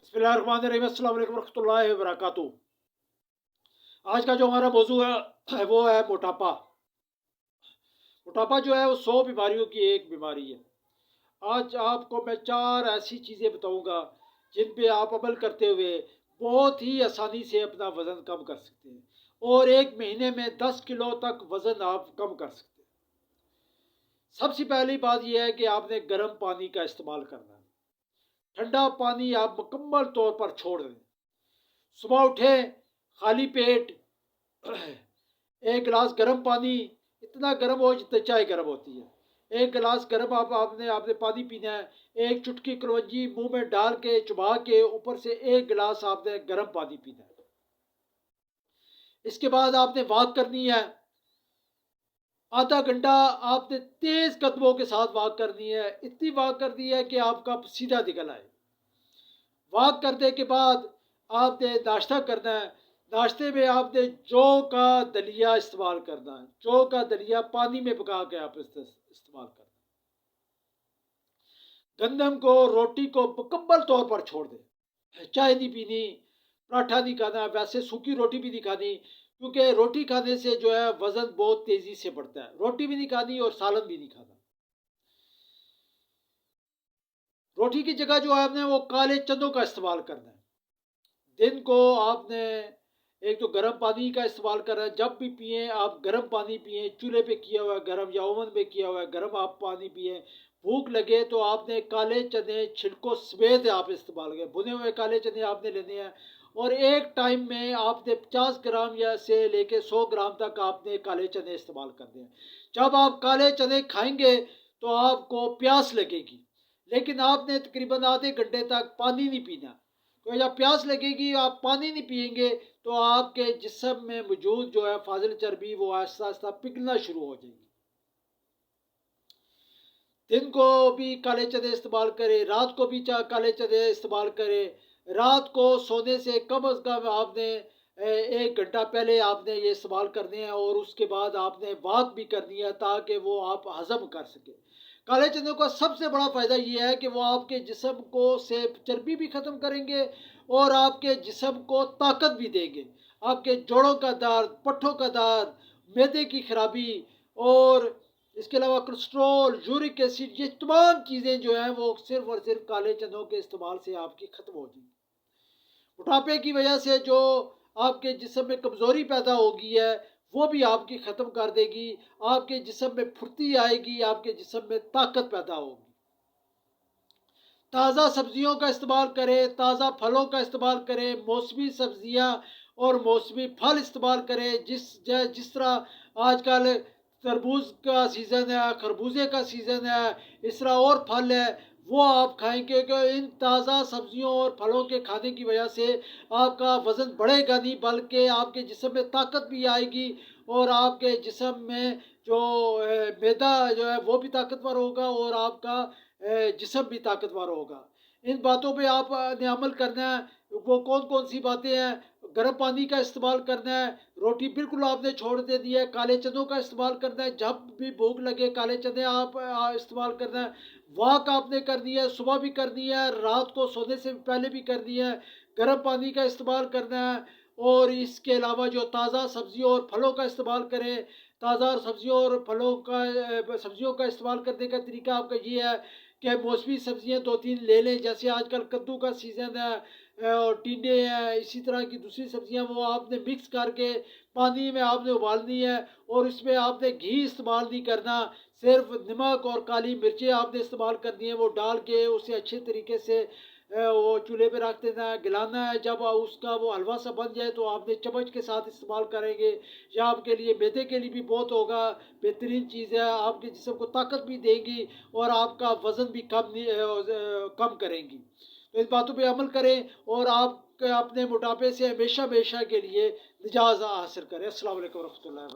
बिस्मिल्लाहिर्रहमानिर्रहीम, अस्सलाम वालेकुम रहमतुल्लाहि व बरकातुहू। आज का जो हमारा मौजू है वो है मोटापा। मोटापा जो है वो 100 बीमारियों की एक बीमारी है। आज आपको मैं 4 ऐसी चीज़ें बताऊंगा जिन पे आप अमल करते हुए बहुत ही आसानी से अपना वज़न कम कर सकते हैं और एक महीने में 10 किलो तक वज़न आप कम कर सकते हैं। सबसे पहली बात यह है कि आपने गर्म पानी का इस्तेमाल करना है। ठंडा पानी आप मुकम्मल तौर पर छोड़ दें। सुबह उठें, खाली पेट एक गिलास गर्म पानी, इतना गर्म हो जितने चाय गर्म होती है, एक गिलास गर्म आपने आपने पानी पीना है। एक चुटकी कलौंजी मुंह में डाल के चबा के ऊपर से एक गिलास आपने गर्म पानी पीना है। इसके बाद आपने वॉक करनी है। आधा घंटा आपने तेज कदमों के साथ वॉक करनी है। इतनी वॉक करनी है कि आपका सीधा निकल आए। वॉक करने के बाद आपने नाश्ता करना है। नाश्ते में आपने जौ का दलिया इस्तेमाल करना है। जौ का दलिया पानी में पका के आप इस्तेमाल करना है। गंदम को, रोटी को मुकम्मल तौर पर छोड़ दें। चाय नहीं पीनी, पराठा नहीं खाना, वैसे सूखी रोटी भी नहीं खानी, क्योंकि रोटी खाने से जो है वज़न बहुत तेज़ी से बढ़ता है। रोटी भी नहीं खानी और सालन भी नहीं खाना। रोटी की जगह जो है आपने वो काले चनों का इस्तेमाल करना है। दिन को आपने एक तो गर्म पानी का इस्तेमाल करना है। जब भी पिए आप गर्म पानी पिए, चूल्हे पे किया हुआ है गर्म या ओवन में किया हुआ है गर्म आप पानी पिए। भूख लगे तो आपने काले चने छिलकों समेत आप इस्तेमाल करें। भुने हुए काले चने आपने लेने हैं और एक टाइम में आपने 50 ग्राम या से लेके 100 ग्राम तक आपने काले चने इस्तेमाल करने हैं। जब आप काले चने खाएंगे तो आपको प्यास लगेगी, लेकिन आपने तकरीबन आधे घंटे तक पानी नहीं पीना। तो जब प्यास लगेगी आप पानी नहीं पिएंगे तो आपके जिस्म में मौजूद जो है फाजिल चर्बी वो आहिस्ता आहिस्ता पिघलना शुरू हो जाएगी। दिन को भी काले चने इस्तेमाल करें, रात को भी काले चने इस्तेमाल करें। रात को सोने से कम अज़ कम आपने 1 घंटा पहले आपने ये इस्तेमाल करने हैं और उसके बाद आपने वॉक भी करनी है ताकि वो आप हज़म कर सकें। काले चने का सबसे बड़ा फ़ायदा ये है कि वो आपके जिस्म को से चर्बी भी ख़त्म करेंगे और आपके जिस्म को ताकत भी देंगे। आपके जोड़ों का दर्द, पट्ठों का दर्द, मैदे की खराबी और इसके अलावा कोलेस्ट्रॉल, यूरिक एसिड, ये तमाम चीज़ें जो हैं वो सिर्फ और सिर्फ काले चनों के इस्तेमाल से आपकी ख़त्म हो जाएंगी। मोटापे की वजह से जो आपके जिस्म में कमज़ोरी पैदा होगी है वो भी आपकी ख़त्म कर देगी। आपके जिस्म में फुर्ती आएगी, आपके जिस्म में ताकत पैदा होगी। ताज़ा सब्जियों का इस्तेमाल करें, ताज़ा फलों का इस्तेमाल करें, मौसमी सब्जियां और मौसमी फल इस्तेमाल करें। जिस तरह आजकल तरबूज का सीज़न है, खरबूजे का सीज़न है, इस तरह और फल है वो आप खाएंगे कि इन ताज़ा सब्जियों और फलों के खाने की वजह से आपका वज़न बढ़ेगा नहीं, बल्कि आपके जिस्म में ताकत भी आएगी और आपके जिस्म में जो मैदा जो है वो भी ताकतवर होगा और आपका जिस्म भी ताकतवर होगा। इन बातों पे आपने अमल करना है। वो कौन कौन सी बातें हैं? गर्म पानी का इस्तेमाल करना है, रोटी बिल्कुल आपने छोड़ दे दी है, काले चनों का इस्तेमाल करना है, जब भी भूख लगे काले चने आप इस्तेमाल करना है। वॉक आपने करनी है, सुबह भी करनी है, रात को सोने से पहले भी करनी है। गर्म पानी का इस्तेमाल करना है और इसके अलावा जो ताज़ा सब्जियों और फलों का इस्तेमाल करें। ताज़ा सब्जियों और फलों का सब्जियों का इस्तेमाल करने का तरीका आपका ये है कि मौसमी सब्जियां 2-3 ले लें। जैसे आजकल कद्दू का सीज़न है और टिंडे हैं, इसी तरह की दूसरी सब्जियां वो आपने मिक्स करके पानी में आपने उबालनी है और इसमें आपने घी इस्तेमाल नहीं करना। सिर्फ नमक और काली मिर्चें आपने इस्तेमाल करनी है। वो डाल के उसे अच्छे तरीके से वो चूल्हे पे रख देना है, गलाना है। जब उसका वो हलवा सा बन जाए तो आपने चम्मच के साथ इस्तेमाल करेंगे। या आपके लिए मैदे के लिए भी बहुत होगा, बेहतरीन चीज़ है। आपके जिस्म को ताकत भी देगी और आपका वज़न भी कम करेंगी। तो इस बातों पे अमल करें और आप अपने मोटापे से हमेशा हमेशा के लिए निजात हासिल करें। अस्सलाम वालेकुम रहमतुल्लाहि।